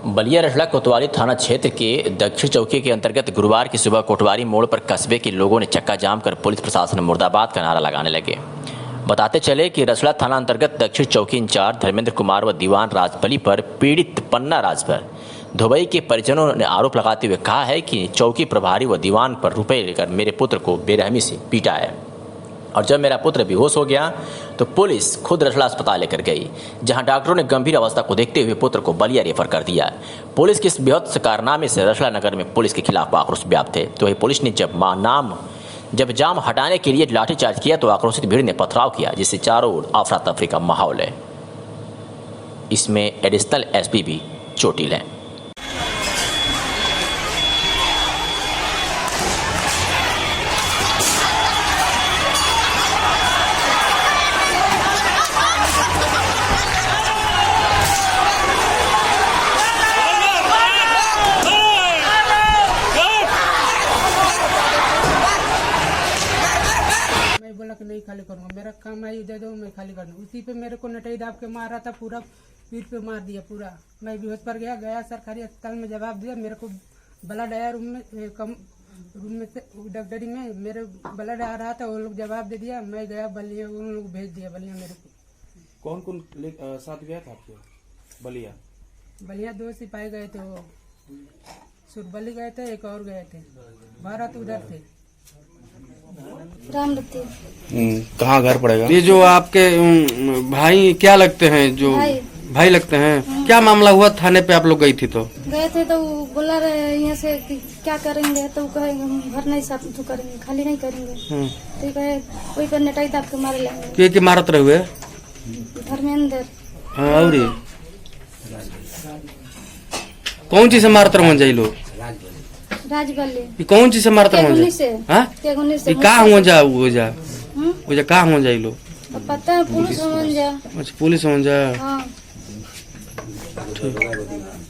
बलिया रसला कोतवाली थाना क्षेत्र के दक्षिण चौकी के अंतर्गत गुरुवार की सुबह कोतवाली मोड़ पर कस्बे के लोगों ने चक्का जाम कर पुलिस प्रशासन मुर्दाबाद का नारा लगाने लगे। बताते चले कि रसला थाना अंतर्गत दक्षिण चौकी इंचार्ज धर्मेंद्र कुमार व दीवान राजबली पर पीड़ित पन्ना राज पर दुबई के परिजनों ने आरोप लगाते हुए कहा है कि चौकी प्रभारी व दीवान पर रुपए लेकर मेरे पुत्र को बेरहमी से पीटा है और जब मेरा पुत्र बेहोश हो गया तो पुलिस खुद रसला अस्पताल लेकर गई, जहां डॉक्टरों ने गंभीर अवस्था को देखते हुए पुत्र को बलिया रेफर कर दिया। पुलिस के इस बेहद कारनामे से रसला नगर में पुलिस के खिलाफ आक्रोश व्याप्त है। तो वही पुलिस ने जब जाम हटाने के लिए लाठीचार्ज किया तो आक्रोशित भीड़ ने पथराव किया, जिससे चारों ओर अफरा तफरी का माहौल है। इसमें एडिशनल एसपी भी चोटिल हैं। बोला कि नहीं खाली करूंगा, मेरा काम है दे दो, मैं खाली कर दूँ। उसी पे मेरे को नटई दाब के मार रहा था, पूरा पीठ पे मार दिया पूरा। मैं बेहोश पर गया सरकारी अस्पताल में जवाब दिया। मेरे को ब्लड आया रूम में से डॉक्टरी में मेरे ब्लड आ रहा था, वो लोग जवाब दे दिया। मैं गया बलिया, उन लोग भेज दिया बलिया मेरे को। कौन कौन साथ गया था आपके बलिया? बलिया 2 सिपाही गए थे, वो सुरबली गए थे, एक और गए थे, भारत उधर थे। कहाँ घर पड़ेगा? ये जो आपके भाई क्या लगते हैं, जो भाई लगते हैं, क्या मामला हुआ? थाने पे आप लोग गई थी? तो गए थे तो बोला रहे यहाँ से कि क्या करेंगे, तो कहेंगे हम घर नहीं साफ तो करेंगे, खाली नहीं करेंगे। तो कहे कोई पर नटाई दाब के मारे लेंगे। के मारत रहे हुए धर्मेंद्र। हाँ, और कौन चीज से मारत रहे जाई लोग? राजबली। कौन चीज से मारता हूँ? कहाँ हो जा वो जा कहाँ हो जाए लोग? पता है पुलिस हो जा। अच्छा, पुलिस हो जा। हाँ। ठीक।